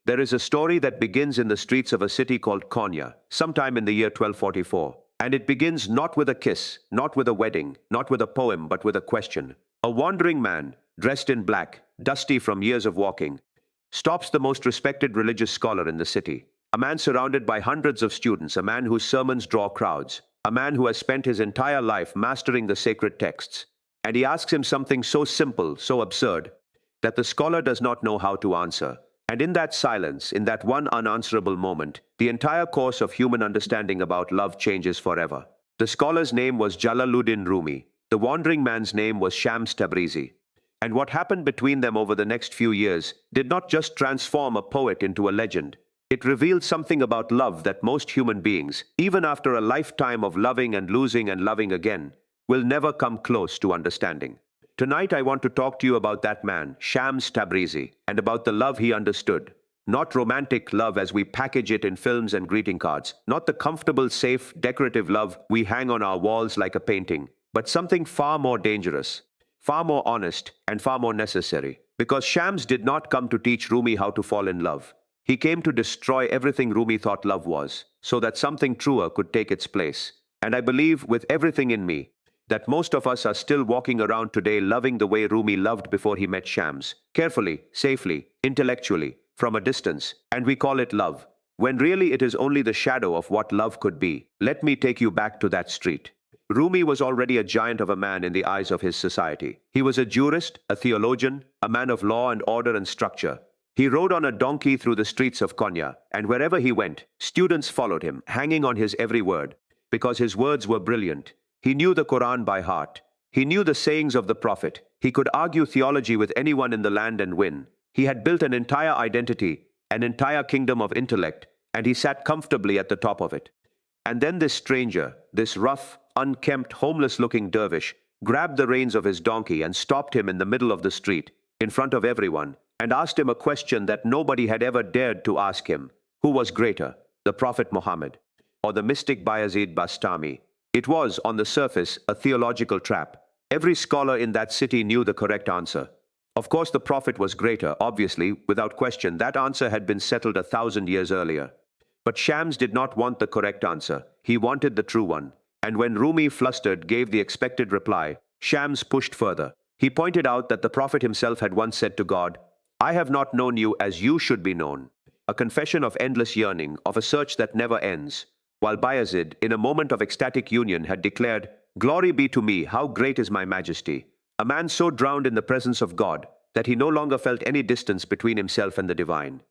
There is a story that begins in the streets of a city called Konya, sometime in the year 1244. And it begins not with a kiss, not with a wedding, not with a poem, but with a question. A wandering man, dressed in black, dusty from years of walking, stops the most respected religious scholar in the city. A man surrounded by hundreds of students, a man whose sermons draw crowds, a man who has spent his entire life mastering the sacred texts. And he asks him something so simple, so absurd, that the scholar does not know how to answer. And in that silence, in that one unanswerable moment, the entire course of human understanding about love changes forever. The scholar's name was Jalaluddin Rumi. The wandering man's name was Shams Tabrizi. And what happened between them over the next few years did not just transform a poet into a legend. It revealed something about love that most human beings, even after a lifetime of loving and losing and loving again, will never come close to understanding. Tonight I want to talk to you about that man, Shams Tabrizi, and about the love he understood. Not romantic love as we package it in films and greeting cards, not the comfortable, safe, decorative love we hang on our walls like a painting, but something far more dangerous, far more honest, and far more necessary. Because Shams did not come to teach Rumi how to fall in love. He came to destroy everything Rumi thought love was, so that something truer could take its place. And I believe with everything in me that most of us are still walking around today loving the way Rumi loved before he met Shams, carefully, safely, intellectually, from a distance, and we call it love, when really it is only the shadow of what love could be. Let me take you back to that street. Rumi was already a giant of a man in the eyes of his society. He was a jurist, a theologian, a man of law and order and structure. He rode on a donkey through the streets of Konya, and wherever he went, students followed him, hanging on his every word, because his words were brilliant. He knew the Quran by heart. He knew the sayings of the Prophet. He could argue theology with anyone in the land and win. He had built an entire identity, an entire kingdom of intellect, and he sat comfortably at the top of it. And then this stranger, this rough, unkempt, homeless-looking dervish, grabbed the reins of his donkey and stopped him in the middle of the street, in front of everyone, and asked him a question that nobody had ever dared to ask him. Who was greater, the Prophet Muhammad, or the mystic Bayazid Bastami? It was, on the surface, a theological trap. Every scholar in that city knew the correct answer. Of course, the Prophet was greater, obviously, without question. That answer had been settled 1,000 years earlier. But Shams did not want the correct answer. He wanted the true one. And when Rumi, flustered, gave the expected reply, Shams pushed further. He pointed out that the Prophet himself had once said to God, "I have not known you as you should be known." A confession of endless yearning, of a search that never ends. While Bayazid, in a moment of ecstatic union, had declared, "Glory be to me, how great is my majesty." A man so drowned in the presence of God that he no longer felt any distance between himself and the divine.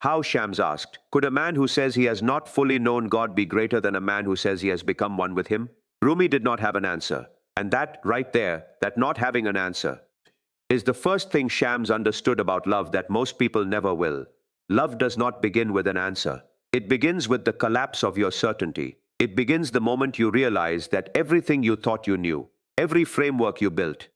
How, Shams asked, could a man who says he has not fully known God be greater than a man who says he has become one with him? Rumi did not have an answer. And that, right there, that not having an answer, is the first thing Shams understood about love that most people never will. Love does not begin with an answer. It begins with the collapse of your certainty. It begins the moment you realize that everything you thought you knew, every framework you built,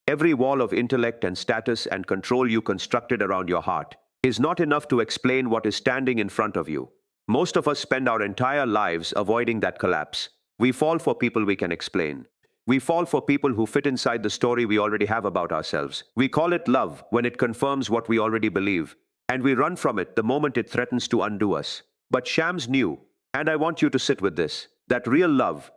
every wall of intellect and status and control you constructed around your heart, is not enough to explain what is standing in front of you. Most of us spend our entire lives avoiding that collapse. We fall for people we can explain. We fall for people who fit inside the story we already have about ourselves. We call it love when it confirms what we already believe, and we run from it the moment it threatens to undo us. But Shams knew, and I want you to sit with this, that real love,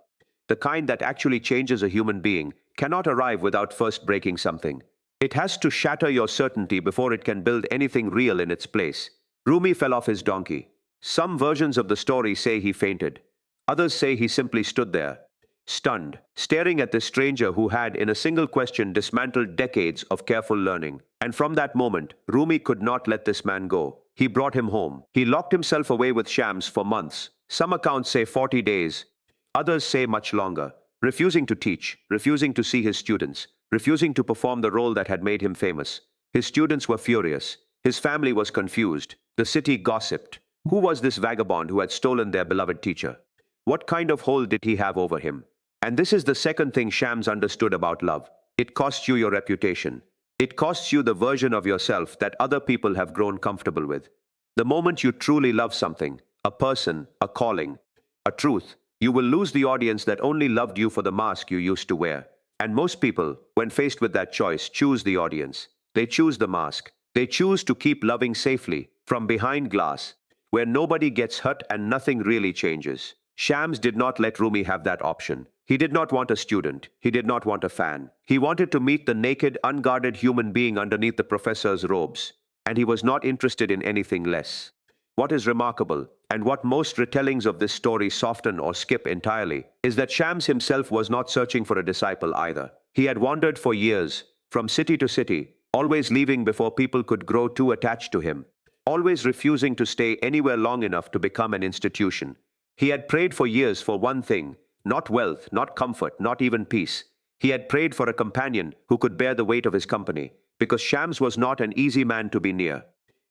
the kind that actually changes a human being, cannot arrive without first breaking something. It has to shatter your certainty before it can build anything real in its place. Rumi fell off his donkey. Some versions of the story say he fainted. Others say he simply stood there, stunned, staring at this stranger who had, in a single question, dismantled decades of careful learning. And from that moment, Rumi could not let this man go. He brought him home. He locked himself away with Shams for months. Some accounts say 40 days. Others say much longer. Refusing to teach, refusing to see his students, refusing to perform the role that had made him famous. His students were furious. His family was confused. The city gossiped. Who was this vagabond who had stolen their beloved teacher? What kind of hold did he have over him? And this is the second thing Shams understood about love. It costs you your reputation. It costs you the version of yourself that other people have grown comfortable with. The moment you truly love something, a person, a calling, a truth, you will lose the audience that only loved you for the mask you used to wear. And most people, when faced with that choice, choose the audience. They choose the mask. They choose to keep loving safely, from behind glass, where nobody gets hurt and nothing really changes. Shams did not let Rumi have that option. He did not want a student. He did not want a fan. He wanted to meet the naked, unguarded human being underneath the professor's robes, and he was not interested in anything less. What is remarkable, and what most retellings of this story soften or skip entirely, is that Shams himself was not searching for a disciple either. He had wandered for years, from city to city, always leaving before people could grow too attached to him, always refusing to stay anywhere long enough to become an institution. He had prayed for years for one thing, not wealth, not comfort, not even peace. He had prayed for a companion who could bear the weight of his company, because Shams was not an easy man to be near.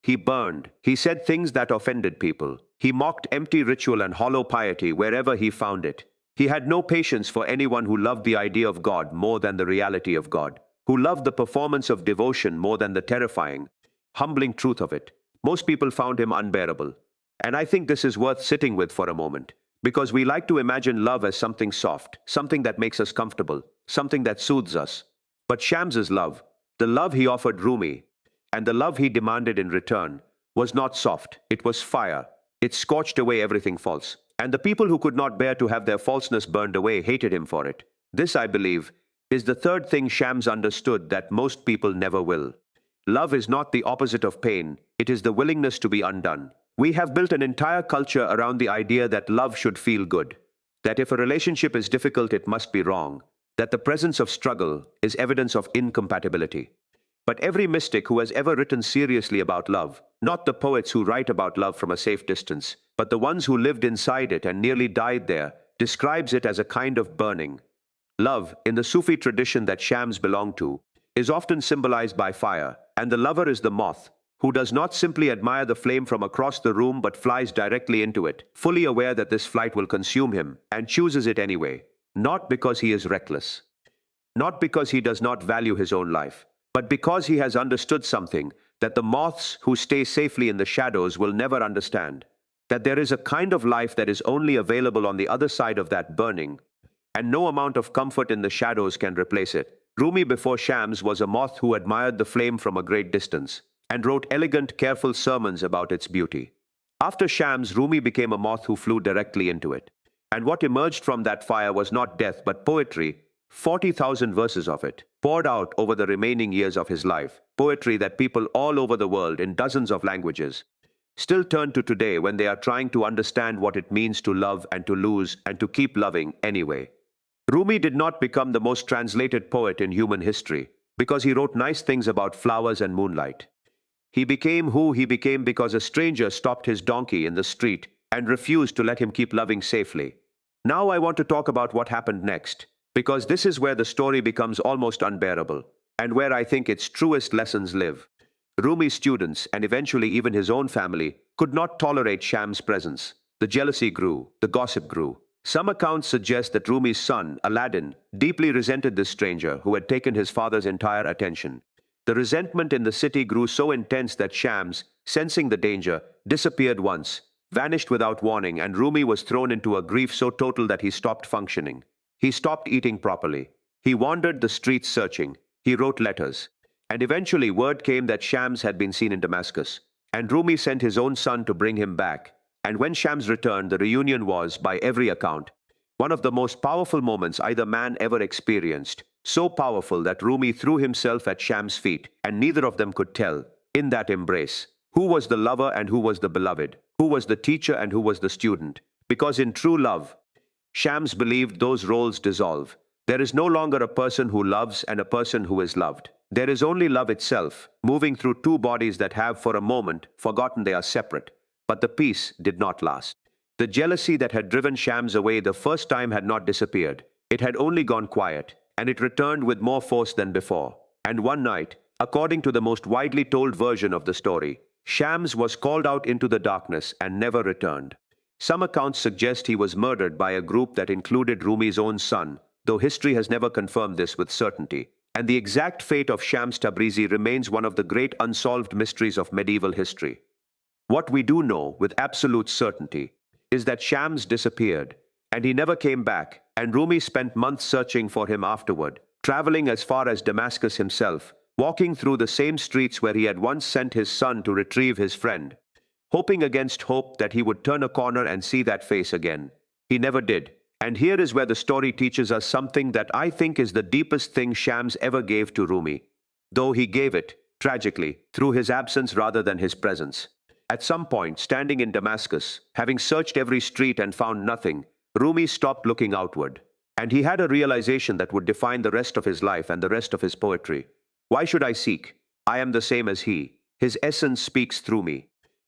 He burned. He said things that offended people. He mocked empty ritual and hollow piety wherever he found it. He had no patience for anyone who loved the idea of God more than the reality of God, who loved the performance of devotion more than the terrifying, humbling truth of it. Most people found him unbearable. And I think this is worth sitting with for a moment, because we like to imagine love as something soft, something that makes us comfortable, something that soothes us. But Shams's love, the love he offered Rumi, and the love he demanded in return, was not soft. It was fire. It scorched away everything false. And the people who could not bear to have their falseness burned away hated him for it. This, I believe, is the third thing Shams understood that most people never will. Love is not the opposite of pain. It is the willingness to be undone. We have built an entire culture around the idea that love should feel good, that if a relationship is difficult, it must be wrong, that the presence of struggle is evidence of incompatibility. But every mystic who has ever written seriously about love, not the poets who write about love from a safe distance, but the ones who lived inside it and nearly died there, describes it as a kind of burning. Love, in the Sufi tradition that Shams belonged to, is often symbolized by fire, and the lover is the moth, who does not simply admire the flame from across the room but flies directly into it, fully aware that this flight will consume him, and chooses it anyway, not because he is reckless, not because he does not value his own life, but because he has understood something that the moths who stay safely in the shadows will never understand, that there is a kind of life that is only available on the other side of that burning, and no amount of comfort in the shadows can replace it. Rumi before Shams was a moth who admired the flame from a great distance, and wrote elegant, careful sermons about its beauty. After Shams, Rumi became a moth who flew directly into it. And what emerged from that fire was not death but poetry, 40,000 verses of it, poured out over the remaining years of his life, poetry that people all over the world in dozens of languages still turn to today when they are trying to understand what it means to love and to lose and to keep loving anyway. Rumi did not become the most translated poet in human history because he wrote nice things about flowers and moonlight. He became who he became because a stranger stopped his donkey in the street and refused to let him keep loving safely. Now I want to talk about what happened next, because this is where the story becomes almost unbearable, and where I think its truest lessons live. Rumi's students, and eventually even his own family, could not tolerate Shams' presence. The jealousy grew, the gossip grew. Some accounts suggest that Rumi's son, Aladdin, deeply resented this stranger who had taken his father's entire attention. The resentment in the city grew so intense that Shams, sensing the danger, disappeared once, vanished without warning, and Rumi was thrown into a grief so total that he stopped functioning. He stopped eating properly. He wandered the streets searching. He wrote letters. And eventually word came that Shams had been seen in Damascus. And Rumi sent his own son to bring him back. And when Shams returned, the reunion was, by every account, one of the most powerful moments either man ever experienced. So powerful that Rumi threw himself at Shams' feet, and neither of them could tell, in that embrace, who was the lover and who was the beloved, who was the teacher and who was the student. Because in true love, Shams believed those roles dissolve. There is no longer a person who loves and a person who is loved. There is only love itself, moving through two bodies that have for a moment forgotten they are separate. But the peace did not last. The jealousy that had driven Shams away the first time had not disappeared. It had only gone quiet, and it returned with more force than before. And one night, according to the most widely told version of the story, Shams was called out into the darkness and never returned. Some accounts suggest he was murdered by a group that included Rumi's own son, though history has never confirmed this with certainty. And the exact fate of Shams Tabrizi remains one of the great unsolved mysteries of medieval history. What we do know with absolute certainty is that Shams disappeared, and he never came back, and Rumi spent months searching for him afterward, traveling as far as Damascus himself, walking through the same streets where he had once sent his son to retrieve his friend. hoping against hope that he would turn a corner and see that face again. He never did. And here is where the story teaches us something that I think is the deepest thing Shams ever gave to Rumi, though he gave it, tragically, through his absence rather than his presence. At some point, standing in Damascus, having searched every street and found nothing, Rumi stopped looking outward. And he had a realization that would define the rest of his life and the rest of his poetry. Why should I seek? I am the same as he. His essence speaks through me.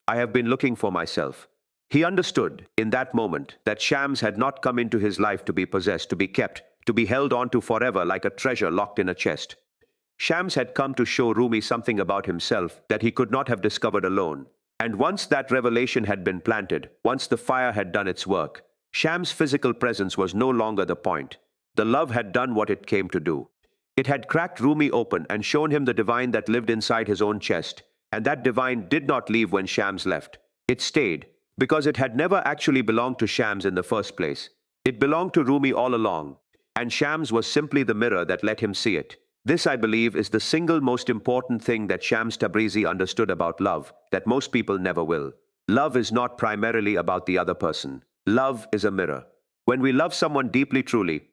I have been looking for myself. He understood, in that moment, that Shams had not come into his life to be possessed, to be kept, to be held on to forever like a treasure locked in a chest. Shams had come to show Rumi something about himself that he could not have discovered alone. And once that revelation had been planted, once the fire had done its work, Shams' physical presence was no longer the point. The love had done what it came to do. It had cracked Rumi open and shown him the divine that lived inside his own chest, and that divine did not leave when Shams left. It stayed, because it had never actually belonged to Shams in the first place. It belonged to Rumi all along, and Shams was simply the mirror that let him see it. This, I believe, is the single most important thing that Shams Tabrizi understood about love, that most people never will. Love is not primarily about the other person. Love is a mirror. When we love someone deeply, truly,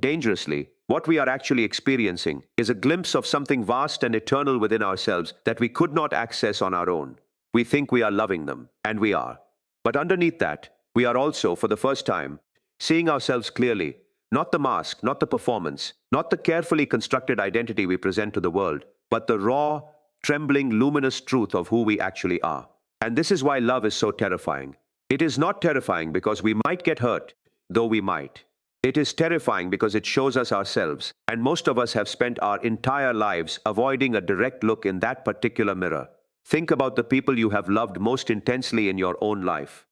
dangerously, what we are actually experiencing is a glimpse of something vast and eternal within ourselves that we could not access on our own. We think we are loving them, and we are. But underneath that, we are also, for the first time, seeing ourselves clearly, not the mask, not the performance, not the carefully constructed identity we present to the world, but the raw, trembling, luminous truth of who we actually are. And this is why love is so terrifying. It is not terrifying because we might get hurt, though we might. It is terrifying because it shows us ourselves, and most of us have spent our entire lives avoiding a direct look in that particular mirror. Think about the people you have loved most intensely in your own life.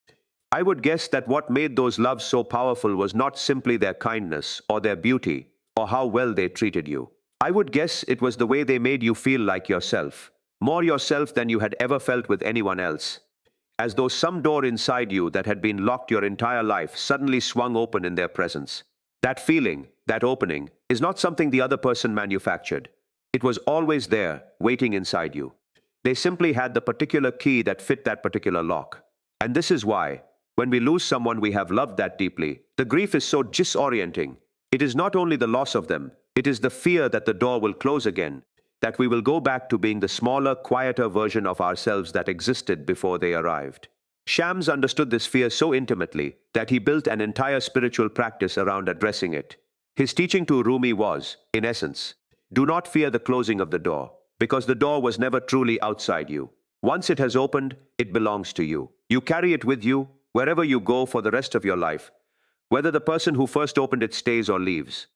I would guess that what made those loves so powerful was not simply their kindness or their beauty or how well they treated you. I would guess it was the way they made you feel like yourself, more yourself than you had ever felt with anyone else. As though some door inside you that had been locked your entire life suddenly swung open in their presence. That feeling, that opening, is not something the other person manufactured. It was always there, waiting inside you. They simply had the particular key that fit that particular lock. And this is why, when we lose someone we have loved that deeply, the grief is so disorienting. It is not only the loss of them, it is the fear that the door will close again, that we will go back to being the smaller, quieter version of ourselves that existed before they arrived. Shams understood this fear so intimately that he built an entire spiritual practice around addressing it. His teaching to Rumi was, in essence, do not fear the closing of the door, because the door was never truly outside you. Once it has opened, it belongs to you. You carry it with you, wherever you go for the rest of your life, whether the person who first opened it stays or leaves.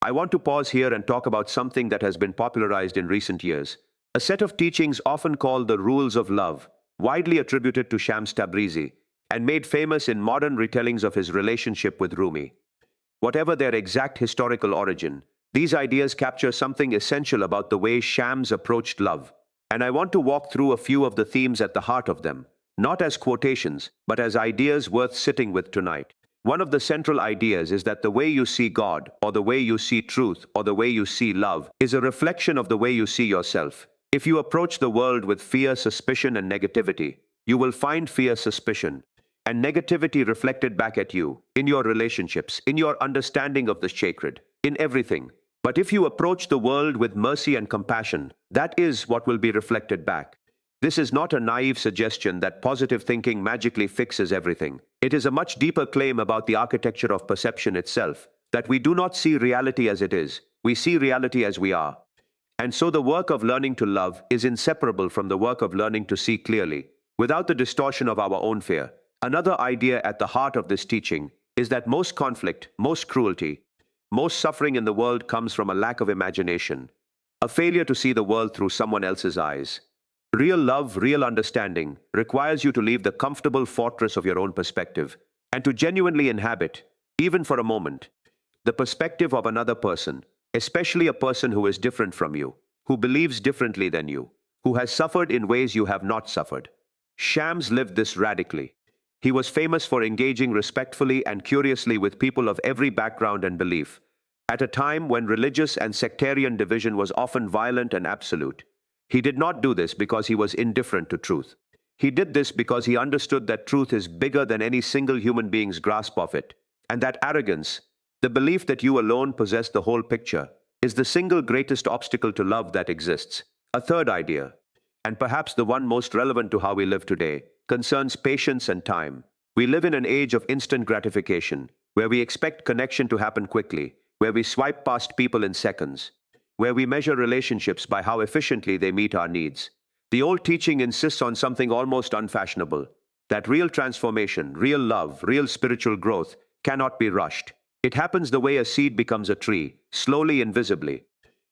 I want to pause here and talk about something that has been popularized in recent years, a set of teachings often called the rules of love, widely attributed to Shams Tabrizi, and made famous in modern retellings of his relationship with Rumi. Whatever their exact historical origin, these ideas capture something essential about the way Shams approached love, and I want to walk through a few of the themes at the heart of them, not as quotations, but as ideas worth sitting with tonight. One of the central ideas is that the way you see God, or the way you see truth, or the way you see love, is a reflection of the way you see yourself. If you approach the world with fear, suspicion, and negativity, you will find fear, suspicion, and negativity reflected back at you, in your relationships, in your understanding of the sacred, in everything. But if you approach the world with mercy and compassion, that is what will be reflected back. This is not a naive suggestion that positive thinking magically fixes everything. It is a much deeper claim about the architecture of perception itself, that we do not see reality as it is, we see reality as we are. And so the work of learning to love is inseparable from the work of learning to see clearly, without the distortion of our own fear. Another idea at the heart of this teaching is that most conflict, most cruelty, most suffering in the world comes from a lack of imagination, a failure to see the world through someone else's eyes. Real love, real understanding, requires you to leave the comfortable fortress of your own perspective and to genuinely inhabit, even for a moment, the perspective of another person, especially a person who is different from you, who believes differently than you, who has suffered in ways you have not suffered. Shams lived this radically. He was famous for engaging respectfully and curiously with people of every background and belief, at a time when religious and sectarian division was often violent and absolute. He did not do this because he was indifferent to truth. He did this because he understood that truth is bigger than any single human being's grasp of it, and that arrogance, the belief that you alone possess the whole picture, is the single greatest obstacle to love that exists. A third idea, and perhaps the one most relevant to how we live today, concerns patience and time. We live in an age of instant gratification, where we expect connection to happen quickly, where we swipe past people in seconds, where we measure relationships by how efficiently they meet our needs. The old teaching insists on something almost unfashionable, that real transformation, real love, real spiritual growth cannot be rushed. It happens the way a seed becomes a tree, slowly and visibly,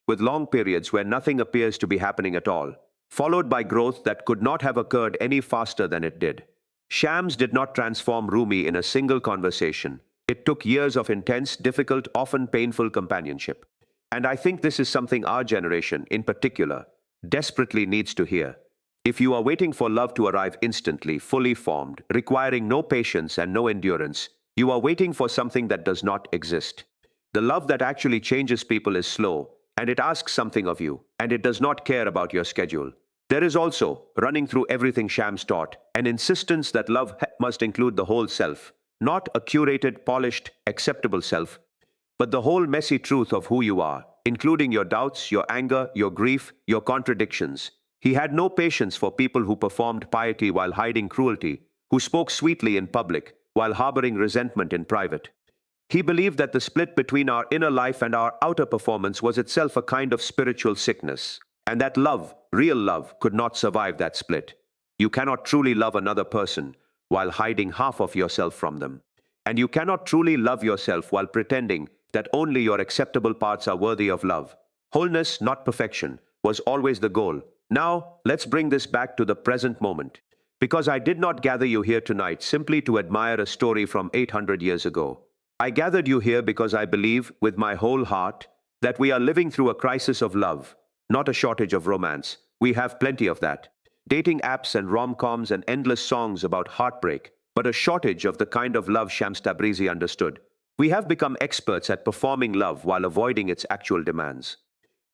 with long periods where nothing appears to be happening at all, followed by growth that could not have occurred any faster than it did. Shams did not transform Rumi in a single conversation. It took years of intense, difficult, often painful companionship. And I think this is something our generation, in particular, desperately needs to hear. If you are waiting for love to arrive instantly, fully formed, requiring no patience and no endurance, you are waiting for something that does not exist. The love that actually changes people is slow, and it asks something of you, and it does not care about your schedule. There is also, running through everything Shams taught, an insistence that love must include the whole self, not a curated, polished, acceptable self, but the whole messy truth of who you are, including your doubts, your anger, your grief, your contradictions. He had no patience for people who performed piety while hiding cruelty, who spoke sweetly in public while harboring resentment in private. He believed that the split between our inner life and our outer performance was itself a kind of spiritual sickness, and that love, real love, could not survive that split. You cannot truly love another person while hiding half of yourself from them. And you cannot truly love yourself while pretending that only your acceptable parts are worthy of love. Wholeness, not perfection, was always the goal. Now, let's bring this back to the present moment. Because I did not gather you here tonight simply to admire a story from 800 years ago. I gathered you here because I believe, with my whole heart, that we are living through a crisis of love, not a shortage of romance. We have plenty of that. Dating apps and rom-coms and endless songs about heartbreak, but a shortage of the kind of love Shams Tabrizi understood. We have become experts at performing love while avoiding its actual demands.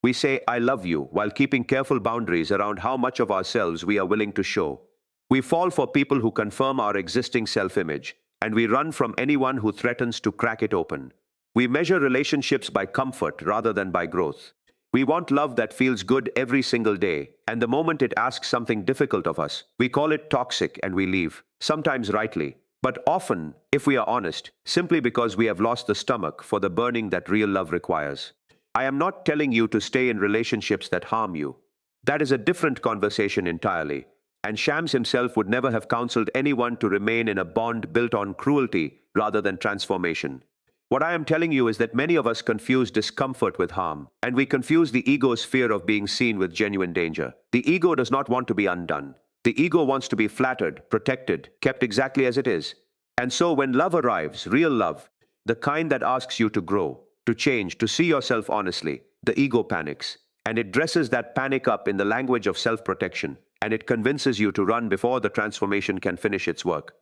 We say, "I love you," while keeping careful boundaries around how much of ourselves we are willing to show. We fall for people who confirm our existing self-image, and we run from anyone who threatens to crack it open. We measure relationships by comfort rather than by growth. We want love that feels good every single day, and the moment it asks something difficult of us, we call it toxic and we leave, sometimes rightly, but often, if we are honest, simply because we have lost the stomach for the burning that real love requires. I am not telling you to stay in relationships that harm you. That is a different conversation entirely, and Shams himself would never have counseled anyone to remain in a bond built on cruelty rather than transformation. What I am telling you is that many of us confuse discomfort with harm, and we confuse the ego's fear of being seen with genuine danger. The ego does not want to be undone. The ego wants to be flattered, protected, kept exactly as it is. And so when love arrives, real love, the kind that asks you to grow, to change, to see yourself honestly, the ego panics, and it dresses that panic up in the language of self-protection, and it convinces you to run before the transformation can finish its work.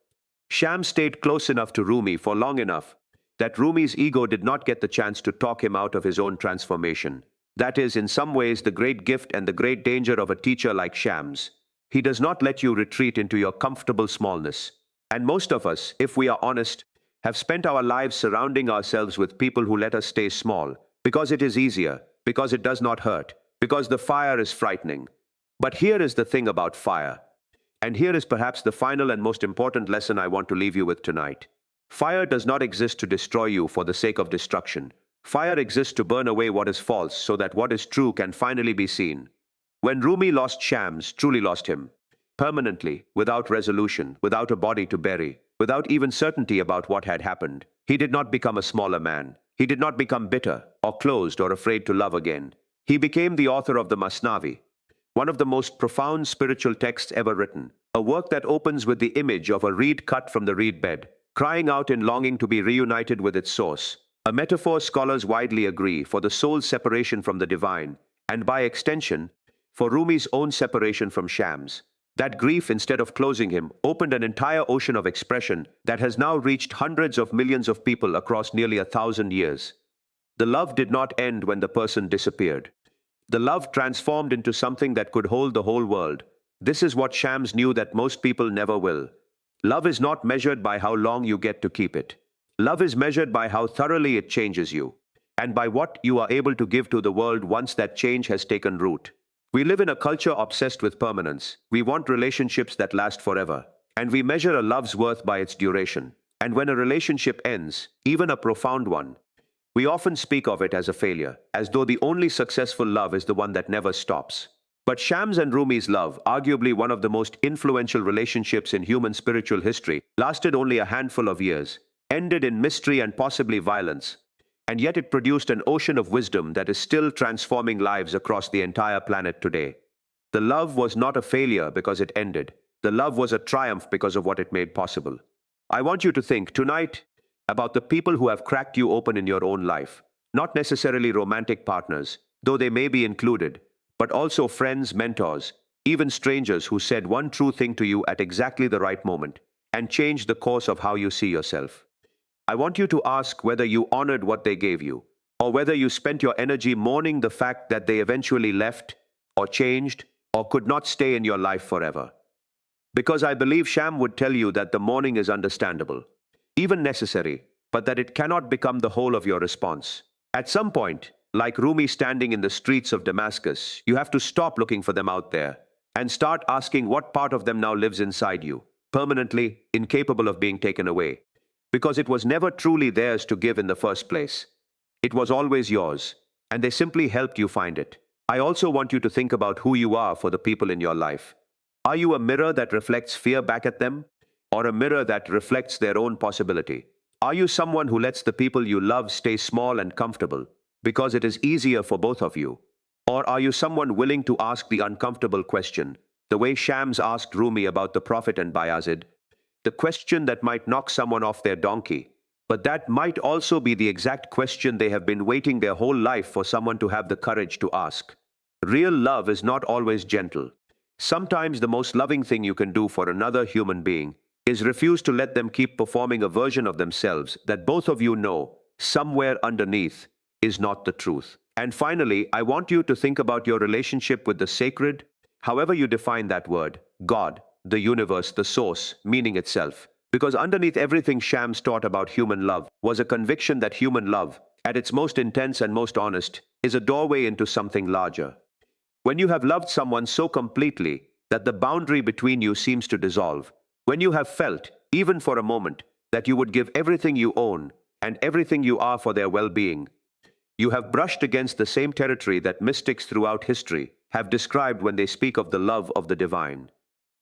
Shams stayed close enough to Rumi for long enough that Rumi's ego did not get the chance to talk him out of his own transformation. That is, in some ways, the great gift and the great danger of a teacher like Shams. He does not let you retreat into your comfortable smallness. And most of us, if we are honest, have spent our lives surrounding ourselves with people who let us stay small, because it is easier, because it does not hurt, because the fire is frightening. But here is the thing about fire. And here is perhaps the final and most important lesson I want to leave you with tonight. Fire does not exist to destroy you for the sake of destruction. Fire exists to burn away what is false so that what is true can finally be seen. When Rumi lost Shams, truly lost him, permanently, without resolution, without a body to bury, without even certainty about what had happened, he did not become a smaller man. He did not become bitter, or closed, or afraid to love again. He became the author of the Masnavi, one of the most profound spiritual texts ever written, a work that opens with the image of a reed cut from the reed bed, crying out in longing to be reunited with its source, a metaphor scholars widely agree for the soul's separation from the divine, and by extension, for Rumi's own separation from Shams. That grief, instead of closing him, opened an entire ocean of expression that has now reached hundreds of millions of people across nearly 1,000 years. The love did not end when the person disappeared. The love transformed into something that could hold the whole world, This is what Shams knew that most people never will. Love is not measured by how long you get to keep it. Love is measured by how thoroughly it changes you, and by what you are able to give to the world once that change has taken root. We live in a culture obsessed with permanence. We want relationships that last forever, and we measure a love's worth by its duration. And when a relationship ends, even a profound one, we often speak of it as a failure, as though the only successful love is the one that never stops. But Shams and Rumi's love, arguably one of the most influential relationships in human spiritual history, lasted only a handful of years, ended in mystery and possibly violence, and yet it produced an ocean of wisdom that is still transforming lives across the entire planet today. The love was not a failure because it ended. The love was a triumph because of what it made possible. I want you to think tonight about the people who have cracked you open in your own life. Not necessarily romantic partners, though they may be included, but also friends, mentors, even strangers who said one true thing to you at exactly the right moment and changed the course of how you see yourself. I want you to ask whether you honored what they gave you, or whether you spent your energy mourning the fact that they eventually left, or changed, or could not stay in your life forever. Because I believe Sham would tell you that the mourning is understandable, even necessary, but that it cannot become the whole of your response. At some point, like Rumi standing in the streets of Damascus, you have to stop looking for them out there and start asking what part of them now lives inside you, permanently incapable of being taken away. Because it was never truly theirs to give in the first place. It was always yours, and they simply helped you find it. I also want you to think about who you are for the people in your life. Are you a mirror that reflects fear back at them, or a mirror that reflects their own possibility? Are you someone who lets the people you love stay small and comfortable because it is easier for both of you? Or are you someone willing to ask the uncomfortable question, the way Shams asked Rumi about the Prophet and Bayazid? The question that might knock someone off their donkey, but that might also be the exact question they have been waiting their whole life for someone to have the courage to ask. Real love is not always gentle. Sometimes the most loving thing you can do for another human being is refuse to let them keep performing a version of themselves that both of you know, somewhere underneath, is not the truth. And finally, I want you to think about your relationship with the sacred, however you define that word, God, the universe, the source, meaning itself. Because underneath everything Shams taught about human love was a conviction that human love, at its most intense and most honest, is a doorway into something larger. When you have loved someone so completely that the boundary between you seems to dissolve, when you have felt, even for a moment, that you would give everything you own and everything you are for their well-being, you have brushed against the same territory that mystics throughout history have described when they speak of the love of the divine.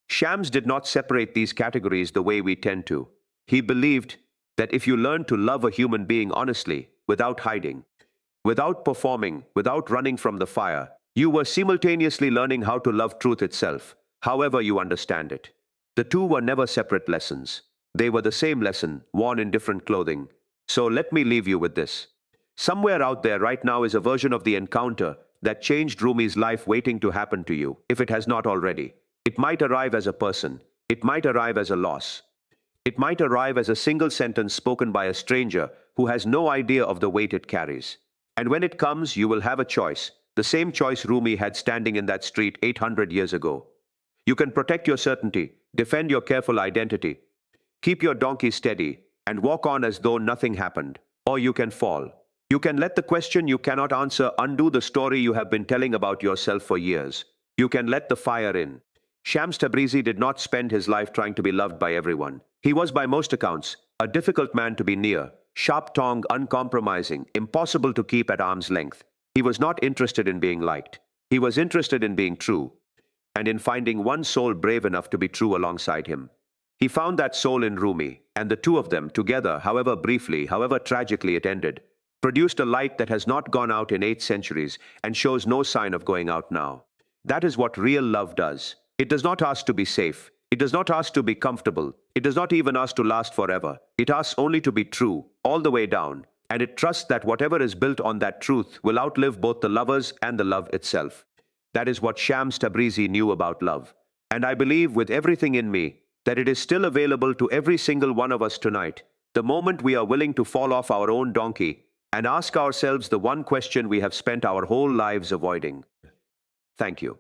Shams did not separate these categories the way we tend to. He believed that if you learn to love a human being honestly, without hiding, without performing, without running from the fire, you were simultaneously learning how to love truth itself, however you understand it. The two were never separate lessons. They were the same lesson, worn in different clothing. So let me leave you with this. Somewhere out there right now is a version of the encounter that changed Rumi's life waiting to happen to you, if it has not already. It might arrive as a person. It might arrive as a loss. It might arrive as a single sentence spoken by a stranger who has no idea of the weight it carries. And when it comes, you will have a choice, the same choice Rumi had standing in that street 800 years ago. You can protect your certainty, defend your careful identity, keep your donkey steady, and walk on as though nothing happened. Or you can fall. You can let the question you cannot answer undo the story you have been telling about yourself for years. You can let the fire in. Shams Tabrizi did not spend his life trying to be loved by everyone. He was by most accounts a difficult man to be near, sharp-tongued, uncompromising, impossible to keep at arm's length. He was not interested in being liked. He was interested in being true, and in finding one soul brave enough to be true alongside him. He found that soul in Rumi, and the two of them, together, however briefly, however tragically it ended, produced a light that has not gone out in 8 centuries and shows no sign of going out now. That is what real love does. It does not ask to be safe. It does not ask to be comfortable. It does not even ask to last forever. It asks only to be true, all the way down. And it trusts that whatever is built on that truth will outlive both the lovers and the love itself. That is what Shams Tabrizi knew about love. And I believe with everything in me that it is still available to every single one of us tonight, the moment we are willing to fall off our own donkey and ask ourselves the one question we have spent our whole lives avoiding. Thank you.